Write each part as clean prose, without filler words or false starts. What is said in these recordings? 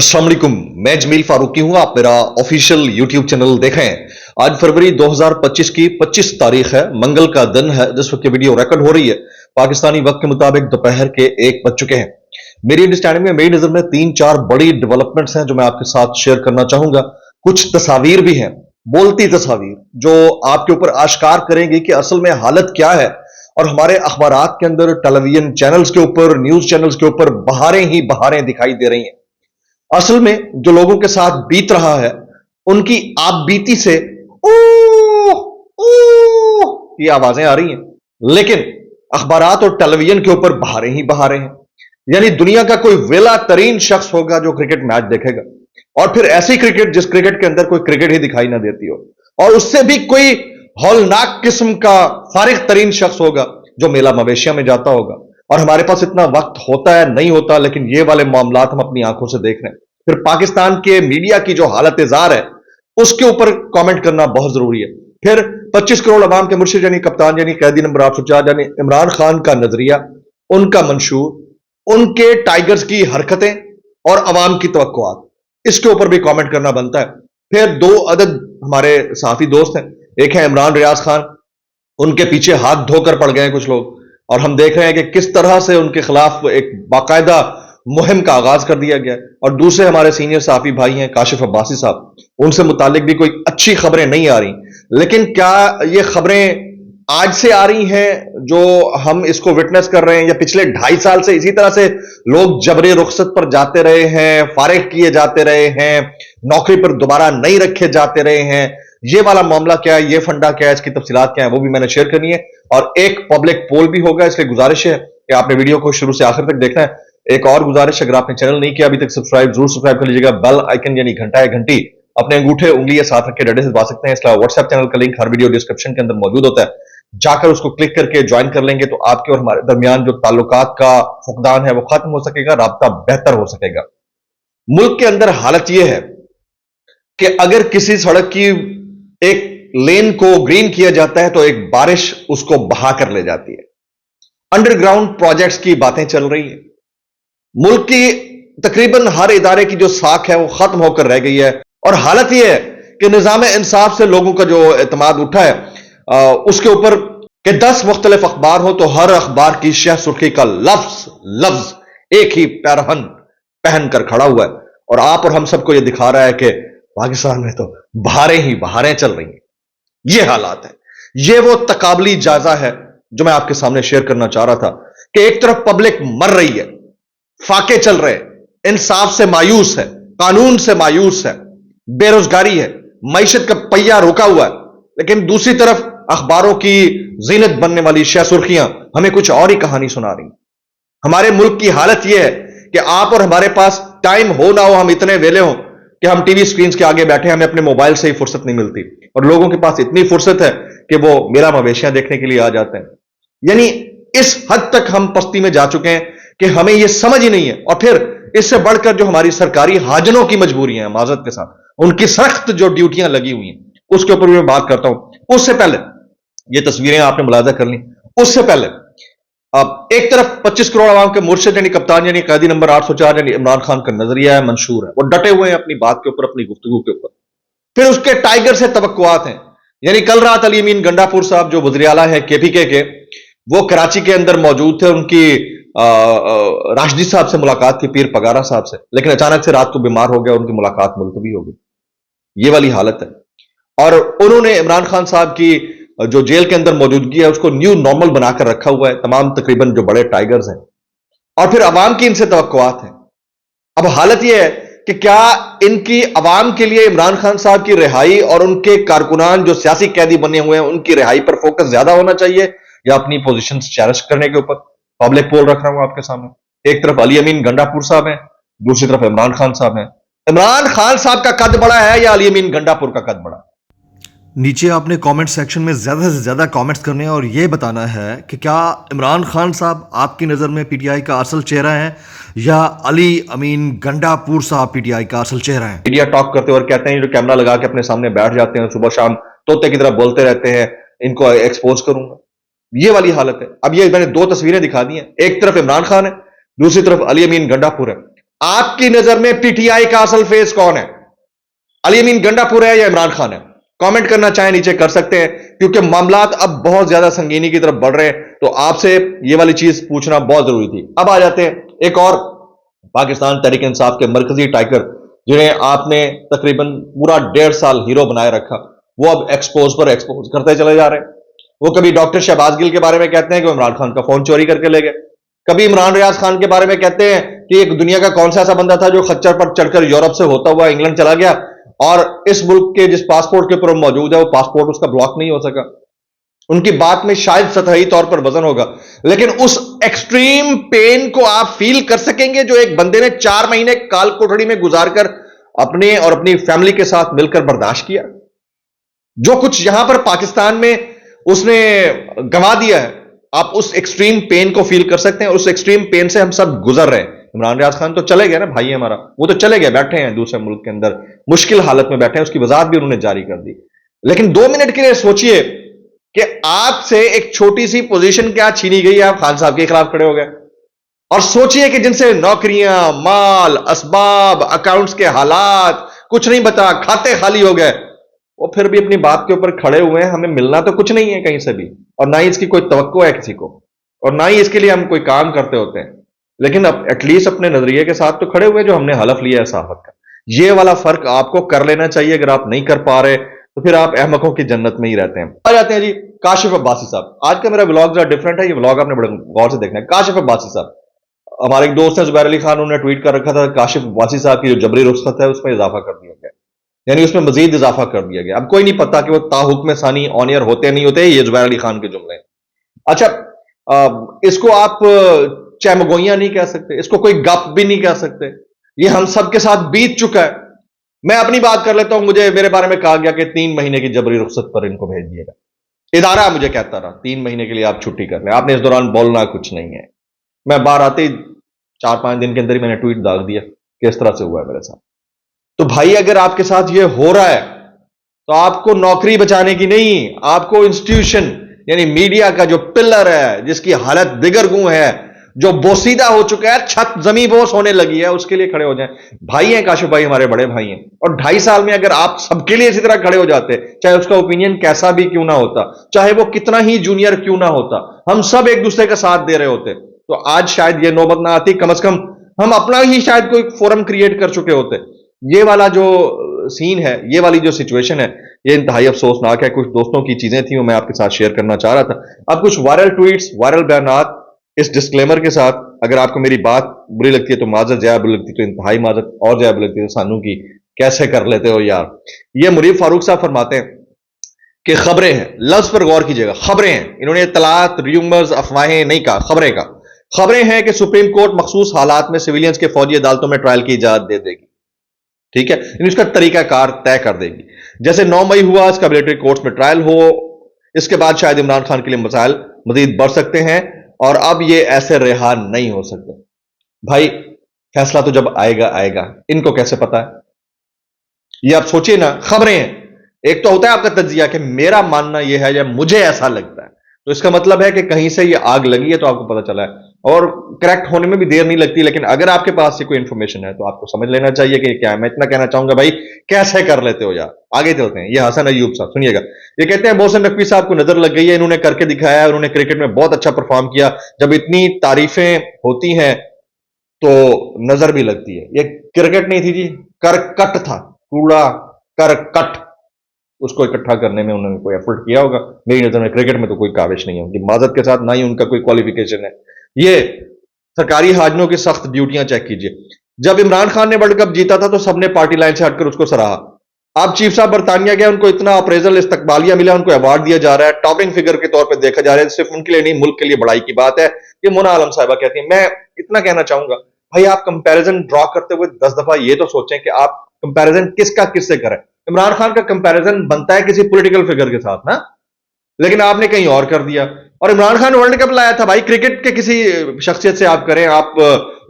अस्सलाम वालेकुम। मैं जमील फारूकी हूं। आप मेरा ऑफिशियल यूट्यूब चैनल देखें। आज फरवरी 2025 की 25 तारीख है, मंगल का दिन है जिस वक्त वीडियो रिकॉर्ड हो रही है। पाकिस्तानी वक्त के मुताबिक दोपहर के 1 बज चुके हैं। मेरी अंडरस्टैंडिंग में, मेरी नजर में 3-4 बड़ी डेवलपमेंट्स हैं जो मैं आपके साथ शेयर करना चाहूंगा। कुछ तस्वीर भी हैं, बोलती तस्वीर, जो आपके ऊपर आश्कार करेंगी कि असल में हालत क्या है। और हमारे अखबारात के अंदर, टेलीविजन चैनल्स के ऊपर, न्यूज चैनल्स के ऊपर बहारें ही बहारें दिखाई दे रही हैं। असल में जो लोगों के साथ बीत रहा है, उनकी आप बीती से ओ ओ ये आवाजें आ रही हैं, लेकिन अखबारात और टेलीविजन के ऊपर बहारें ही बहारें हैं। यानी दुनिया का कोई वेला तरीन शख्स होगा जो क्रिकेट मैच देखेगा, और फिर ऐसी क्रिकेट जिस क्रिकेट के अंदर कोई क्रिकेट ही दिखाई ना देती हो, और उससे भी कोई हौलनाक किस्म का फारिग तरीन शख्स होगा जो मेला मवेशिया में जाता होगा। और हमारे पास इतना वक्त होता है नहीं होता, लेकिन ये वाले मामलात हम अपनी आंखों से देख रहे हैं। फिर पाकिस्तान के मीडिया की जो हालत जार है, उसके ऊपर कमेंट करना बहुत जरूरी है। फिर 25 करोड़ अवाम के मुर्शिद यानी कप्तान यानी कैदी नंबर 804 यानी इमरान खान का नजरिया, उनका मंशूर, उनके टाइगर्स की हरकतें और अवाम की तवक्कुआत, इसके ऊपर भी कमेंट करना बनता है। फिर दो अदद हमारे साथी दोस्त हैं, एक है इमरान रियाज खान, उनके पीछे हाथ धोकर पड़ गए हैं कुछ लोग, और हम देख रहे हैं कि किस तरह से उनके खिलाफ एक बाकायदा मुहिम का आगाज कर दिया गया है। और दूसरे हमारे सीनियर साफी भाई हैं काशिफ अब्बासी साहब, उनसे मुतालिक भी कोई अच्छी खबरें नहीं आ रही। लेकिन क्या ये खबरें आज से आ रही हैं जो हम इसको विटनेस कर रहे हैं, या पिछले 2.5 साल से इसी तरह से लोग जबरी रुखसत पर जाते रहे हैं, फारिग किए जाते रहे हैं, नौकरी पर दोबारा नहीं रखे जाते रहे हैं? ये वाला मामला क्या है, ये फंडा क्या है, इसकी तफसीलात क्या है, वो भी मैंने शेयर करनी है। और एक पब्लिक पोल भी होगा, इसलिए गुजारिश है कि आपने वीडियो को शुरू से आखिर तक देखना है। एक और गुजारिश, अगर आपने चैनल नहीं किया अभी तक सब्सक्राइब, जरूर सब्सक्राइब कर लीजिएगा। बेल आइकन यानी घंटा या घंटी अपने अंगूठे उंगली या साथ रख के डंडे से दबा सकते हैं। इसका व्हाट्सएप चैनल का लिंक हर वीडियो डिस्क्रिप्शन के अंदर मौजूद होता है, जाकर उसको क्लिक करके ज्वाइन कर लेंगे तो आपके और हमारे दरमियान जो ताल्लुकात का फुकदान है वो खत्म हो सकेगा, राब्ता बेहतर हो सकेगा। मुल्क के अंदर हालत यह है कि अगर किसी सड़क की एक लेन को ग्रीन किया जाता है तो एक बारिश उसको बहा कर ले जाती है। अंडरग्राउंड प्रोजेक्ट्स की बातें चल रही है। मुल्क की तकरीबन हर इदारे की जो साख है वो खत्म होकर रह गई है। और हालत यह है कि निजाम इंसाफ से लोगों का जो एतमाद उठा है, उसके ऊपर कि 10 मुख्तलिफ अखबार हो तो हर अखबार की शह सुर्खी का लफ्ज लफ्ज एक ही पैरहन पहनकर खड़ा हुआ है, और आप और हम सबको यह दिखा रहा है कि पाकिस्तान में तो बहारें ही बहारें चल रही हैं। ये हालात है। ये वो तकाबली जायजा है जो मैं आपके सामने शेयर करना चाह रहा था कि एक तरफ पब्लिक मर रही है, फाके चल रहे हैं, इंसाफ से मायूस है, कानून से मायूस है, बेरोजगारी है, मईशत का पहिया रुका हुआ है, लेकिन दूसरी तरफ अखबारों की जीनत बनने वाली शह सुर्खियां हमें कुछ और ही कहानी सुना रही। हमारे मुल्क की हालत यह है कि आप और हमारे पास टाइम हो ना हो, हम इतने वेले हों कि हम टीवी स्क्रीन के आगे बैठे, हमें अपने मोबाइल से ही फुर्सत नहीं मिलती, और लोगों के पास इतनी फुर्सत है कि वो मेला मवेशियां देखने के लिए आ जाते हैं। यानी इस हद तक हम पस्ती में जा चुके हैं कि हमें यह समझ ही नहीं है। और फिर इससे बढ़कर जो हमारी सरकारी हाजनों की मजबूरियां हैं, माजरत के साथ उनकी सख्त जो ड्यूटियां लगी हुई हैं, उसके ऊपर भी मैं बात करता हूं। उससे पहले ये तस्वीरें आपने मुलाजा कर ली, उससे पहले अब एक तरफ 25 करोड़ आवाम के मुर्शिद यानी कप्तान यानी कैदी नंबर 804 यानी इमरान खान का नजरिया है, मंशूर है, वो डटे हुए हैं अपनी बात के ऊपर, अपनी गुफ्तगू के ऊपर। फिर उसके टाइगर से तवक्कुआत हैं। यानी कल रात अली अमीन गंडापुर साहब जो वज़ीर आला है केपीके के, वो कराची के अंदर मौजूद थे, उनकी राशिदी साहब से मुलाकात थी, पीर पगारा साहब से, लेकिन अचानक से रात को बीमार हो गया, उनकी मुलाकात मुलतवी हो गई। ये वाली हालत है। और उन्होंने इमरान खान साहब की जो जेल के अंदर मौजूदगी है उसको न्यू नॉर्मल बनाकर रखा हुआ है, तमाम तकरीबन जो बड़े टाइगर्स हैं, और फिर अवाम की इनसे तवक्कुआत है। अब हालत यह है कि क्या इनकी अवाम के लिए इमरान खान साहब की रिहाई और उनके कारकुनान जो सियासी कैदी बने हुए हैं उनकी रिहाई पर फोकस ज्यादा होना चाहिए, या अपनी पोजीशन चैलेंज करने के ऊपर? पब्लिक पोल रख रहा हूं आपके सामने। एक तरफ अली अमीन गंडापुर साहब हैं, दूसरी तरफ इमरान खान साहब हैं। इमरान खान साहब का कद बड़ा है या अली अमीन गंडापुर का कद बड़ा? नीचे आपने कमेंट सेक्शन में ज़्यादा से ज़्यादा कमेंट्स करने हैं और ये बताना है कि क्या इमरान खान साहब आपकी नज़र में पीटीआई का असल चेहरा है, या अली अमीन गंडापुर साहब पीटीआई का असल चेहरा है? मीडिया टॉक करते और कहते हैं जो कैमरा लगा के अपने सामने बैठ जाते हैं, सुबह शाम तोते की तरह बोलते रहते हैं, इनको एक्सपोज करूंगा। ये वाली हालत है। अब ये मैंने 2 तस्वीरें दिखा दी हैं, एक तरफ इमरान खान है, दूसरी तरफ अली अमीन गंडापुर है। आपकी नजर में पीटीआई का असल फेस कौन है? अली अमीन गंडापुर है या इमरान खान है? कमेंट करना चाहे नीचे कर सकते हैं, क्योंकि मामलात अब बहुत ज्यादा संगीनी की तरफ बढ़ रहे हैं, तो आपसे ये वाली चीज पूछना बहुत जरूरी थी। अब आ जाते हैं एक और पाकिस्तान तहरीक इंसाफ के मरकजी टाइगर, जिन्हें आपने तकरीबन पूरा 1.5 साल हीरो बनाए रखा, वो अब एक्सपोज पर एक्सपोज करते चले जा रहे हैं। वो कभी डॉक्टर शहबाज गिल के बारे में कहते हैं कि इमरान खान का फोन चोरी करके ले गए, कभी इमरान रियाज खान के बारे में कहते हैं कि एक दुनिया का कौन सा ऐसा बंदा था जो खच्चर पर चढ़कर यूरोप से होता हुआ इंग्लैंड चला गया और इस मुल्क के जिस पासपोर्ट के ऊपर मौजूद है वो पासपोर्ट उसका ब्लॉक नहीं हो सका। उनकी बात में शायद सतही तौर पर वजन होगा, लेकिन उस एक्सट्रीम पेन को आप फील कर सकेंगे जो एक बंदे ने 4 महीने काल कोठड़ी में गुजारकर अपने और अपनी फैमिली के साथ मिलकर बर्दाश्त किया। जो कुछ यहां पर पाकिस्तान में उसने गंवा दिया है, आप उस एक्सट्रीम पेन को फील कर सकते हैं। उस एक्सट्रीम पेन से हम सब गुजर रहे हैं। इमरान रियाज खान तो चले गए ना, भाई हमारा, वो तो चले गए, बैठे हैं दूसरे मुल्क के अंदर, मुश्किल हालत में बैठे हैं, उसकी वजाहत भी उन्होंने जारी कर दी। लेकिन 2 मिनट के लिए सोचिए कि आपसे एक छोटी सी पोजीशन क्या छीनी गई है, आप खान साहब के खिलाफ खड़े हो गए। और सोचिए कि जिनसे नौकरियां, माल, असबाब, अकाउंट्स के हालात कुछ नहीं बता, खाते खाली हो गए, वो फिर भी अपनी बात के ऊपर खड़े हुए हैं। हमें मिलना तो कुछ नहीं है कहीं से भी, और ना ही इसकी कोई तवक्को है किसी को, और ना ही इसके लिए हम कोई काम करते होते हैं, लेकिन अब एटलीस्ट अपने नजरिए के साथ तो खड़े हुए जो हमने हलफ लिया है साहब का। ये वाला फर्क आपको कर लेना चाहिए। अगर आप नहीं कर पा रहे तो फिर आप अहमकों की जन्नत में ही रहते हैं। आ जाते हैं जी काशिफ अब्बासी साहब। आज का मेरा व्लॉग जरा डिफरेंट है, ये व्लॉग आपने बड़े गौर से देखना है। काशिफ अब्बासी साहब, हमारे एक दोस्त है जुबैर अली खान, उन्होंने ट्वीट कर रखा था काशिफ अब्बासी साहब की जो जबरी रुखसत है उसमें इजाफा कर दिया गया, यानी उसमें मजीद इजाफा कर दिया गया। अब कोई नहीं पता कि वो ताहुक्म सानी ऑन एयर होते नहीं होते, ये जुबैर अली खान के जुमले हैं। अच्छा, इसको आप चैमगोइयां नहीं कह सकते, इसको कोई गप भी नहीं कह सकते, ये हम सबके साथ बीत चुका है। मैं अपनी बात कर लेता हूं। मुझे मेरे बारे में कहा गया कि 3 महीने की जबरी रुखसत पर इनको भेज दिएगा। इदारा मुझे कहता रहा 3 महीने के लिए आप छुट्टी कर लें, आपने इस दौरान बोलना कुछ नहीं है। मैं बाहर आते ही 4-5 दिन के अंदर ही मैंने ट्वीट दाग दिया कि इस तरह से हुआ है मेरे साथ। तो भाई अगर आपके साथ ये हो रहा है तो आपको नौकरी बचाने की नहीं, आपको इंस्टीट्यूशन यानी मीडिया का जो पिलर है, जिसकी हालत दिगरगू है, जो बोसीदा हो चुका है, छत जमी बोस होने लगी है, उसके लिए खड़े हो जाएं। भाई हैं काशिफ भाई, हमारे बड़े भाई हैं, और 2.5 साल में अगर आप सबके लिए इसी तरह खड़े हो जाते, चाहे उसका ओपिनियन कैसा भी क्यों ना होता, चाहे वो कितना ही जूनियर क्यों ना होता, हम सब एक दूसरे का साथ दे रहे होते, तो आज शायद ये नौबत ना आती। कम से कम हम अपना ही शायद कोई फोरम क्रिएट कर चुके होते। ये वाला जो सीन है, ये वाली जो सिचुएशन है, ये इंतहाई अफसोसनाक है। कुछ दोस्तों की चीजें थी वो मैं आपके साथ शेयर करना चाह रहा था। अब कुछ वायरल ट्वीट्स, वायरल बयानात, इस डिस्क्लेमर के साथ, अगर आपको मेरी बात बुरी लगती है तो माजरत, ज्यादा बुरी लगती है तो इंतहाई माजरत, और ज्यादा बुरी लगती है तो सानू की कैसे कर लेते हो यार। ये मुरीब फारूक साहब फरमाते हैं कि खबरें हैं, लफ्ज पर गौर कीजिएगा, खबरें हैं। इन्होंने तलात, र्यूमर्स, अफवाहें नहीं कहा, खबरें का। खबरें हैं कि सुप्रीम कोर्ट मखसूस हालात में सिविलियंस के फौजी अदालतों में ट्रायल की इजाजत दे देगी। ठीक है, इसका तरीकाकार तय कर देगी। जैसे 9 मई हुआ, इसका मिलिट्री कोर्ट्स में ट्रायल हो, इसके बाद शायद इमरान खान के लिए मसाइल मजीद बढ़ सकते हैं, और अब ये ऐसे रिहा नहीं हो सकते। भाई फैसला तो जब आएगा आएगा, इनको कैसे पता है? ये आप सोचिए ना, खबरें हैं। एक तो होता है आपका तज्जिया कि मेरा मानना यह है या मुझे ऐसा लगता है, तो इसका मतलब है कि कहीं से ये आग लगी है तो आपको पता चला है, और करेक्ट होने में भी देर नहीं लगती। लेकिन अगर आपके पास से कोई इंफॉर्मेशन है तो आपको समझ लेना चाहिए कि क्या है। मैं इतना कहना चाहूंगा भाई, कैसे कर लेते हो यार। आगे चलते हैं। ये हसन अयूब साहब, सुनिएगा, ये कहते हैं मोहसिन नकवी साहब को नजर लग गई है, इन्होंने करके दिखाया है, उन्होंने क्रिकेट में बहुत अच्छा परफॉर्म किया। जब इतनी तारीफें होती हैं तो नजर भी लगती है। ये क्रिकेट नहीं थी जी, करकट था, कूड़ा करकट। उसको इकट्ठा करने में उन्होंने कोई एफर्ट किया होगा। मेरी नजर में क्रिकेट में तो कोई काविश नहीं है उनकी, माजरत के साथ, ना ही उनका कोई क्वालिफिकेशन है। ये सरकारी हाजनों की सख्त ड्यूटियां चेक कीजिए। जब इमरान खान ने वर्ल्ड कप जीता था तो सबने पार्टी लाइन से हटकर उसको सराहा। अब चीफ साहब बरतानिया गए, उनको इतना अप्रेजल, इस्तकबालिया मिला, उनको अवार्ड दिया जा रहा है, टॉपिंग फिगर के तौर पर देखा जा रहा है। सिर्फ उनके लिए नहीं, मुल्क के लिए बड़ाई की बात है। ये मोना आलम साहिबा कहती है। मैं इतना कहना चाहूंगा भाई, आप कंपैरिजन ड्रॉ करते हुए 10 दफा ये तो सोचें कि आप कंपैरिजन किसका किससे करें। इमरान खान का कंपैरिजन बनता है किसी पॉलिटिकल फिगर के साथ ना, लेकिन आपने कहीं और कर दिया। और इमरान खान वर्ल्ड कप लाया था भाई, क्रिकेट के किसी शख्सियत से आप करें, आप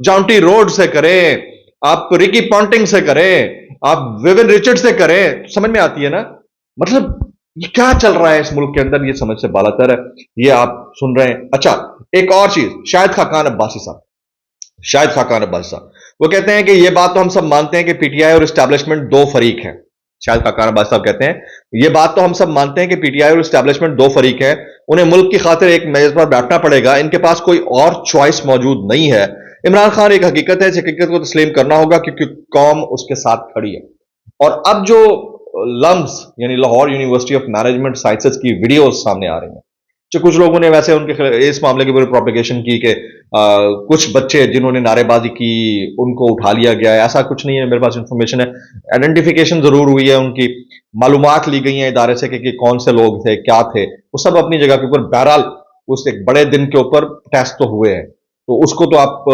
जॉन्टी रोड से करें, आप रिकी पॉन्टिंग से करें, आप विविन रिचर्ड से करें, तो समझ में आती है ना। मतलब ये क्या चल रहा है इस मुल्क के अंदर, ये समझ से बालातर है। ये आप सुन रहे हैं। अच्छा, एक और चीज, शाहिद खाकान अब्बासी साहब, शाहिद खाकान अब्बासी साहब, वो कहते हैं कि ये बात तो हम सब मानते हैं कि पीटीआई और एस्टैब्लिशमेंट दो फरीक हैं। शाहिद खाकान अब्बासी साहब कहते हैं ये बात तो हम सब मानते हैं कि पीटीआई और एस्टैब्लिशमेंट दो फरीक हैं, उन्हें मुल्क की खातिर एक मेज पर बैठना पड़ेगा, इनके पास कोई और चॉइस मौजूद नहीं है। इमरान खान एक हकीकत है, इस हकीकत को तस्लीम करना होगा क्योंकि कौम उसके साथ खड़ी है। और अब जो लम्स यानी Lahore university of management sciences की वीडियोस सामने आ रही हैं, जो कुछ लोगों ने वैसे उनके इस मामले के ऊपर प्रोपेगेशन की कि कुछ बच्चे जिन्होंने नारेबाजी की उनको उठा लिया गया है, ऐसा कुछ नहीं है। मेरे पास इंफॉर्मेशन है, आइडेंटिफिकेशन जरूर हुई है, उनकी मालूमात ली गई हैं इदारे से कि कौन से लोग थे, क्या थे, वो सब अपनी जगह के ऊपर। बहरहाल उस एक बड़े दिन के ऊपर टेस्ट तो हुए हैं, तो उसको तो आप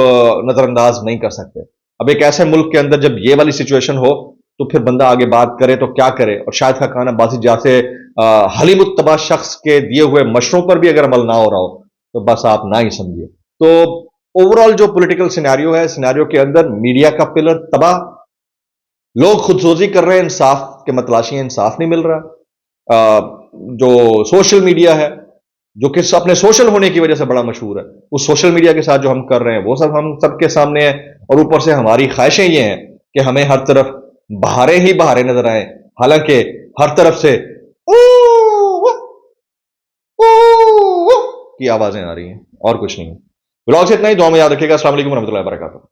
नजरअंदाज नहीं कर सकते। अब एक ऐसे मुल्क के अंदर जब ये वाली सिचुएशन हो तो फिर बंदा आगे बात करे तो क्या करे। और शाहिद खाकान अब्बासी जैसे हलीमुत्तबा शख्स के दिए हुए मशरों पर भी अगर अमल ना हो रहा हो तो बस आप ना ही समझिए। तो ओवरऑल जो पॉलिटिकल सिनेरियो है, सिनेरियो के अंदर मीडिया का पिलर तबाह, लोग खुदसोजी कर रहे हैं, इंसाफ के मतलाशी हैं, इंसाफ नहीं मिल रहा। जो सोशल मीडिया है, जो कि अपने सोशल होने की वजह से बड़ा मशहूर है, उस सोशल मीडिया के साथ जो हम कर रहे हैं वो सब हम सबके सामने है। और ऊपर से हमारी ख्वाहिशें ये हैं कि हमें हर तरफ बहारें ही बहारें नजर आए, हालांकि हर तरफ से की आवाजें आ रही हैं और कुछ नहीं। ब्लॉग से इतना ही, दुआ में याद रखिएगा। अस्सलाम वालेकुम रहमतुल्लाहि व बरकातुहू।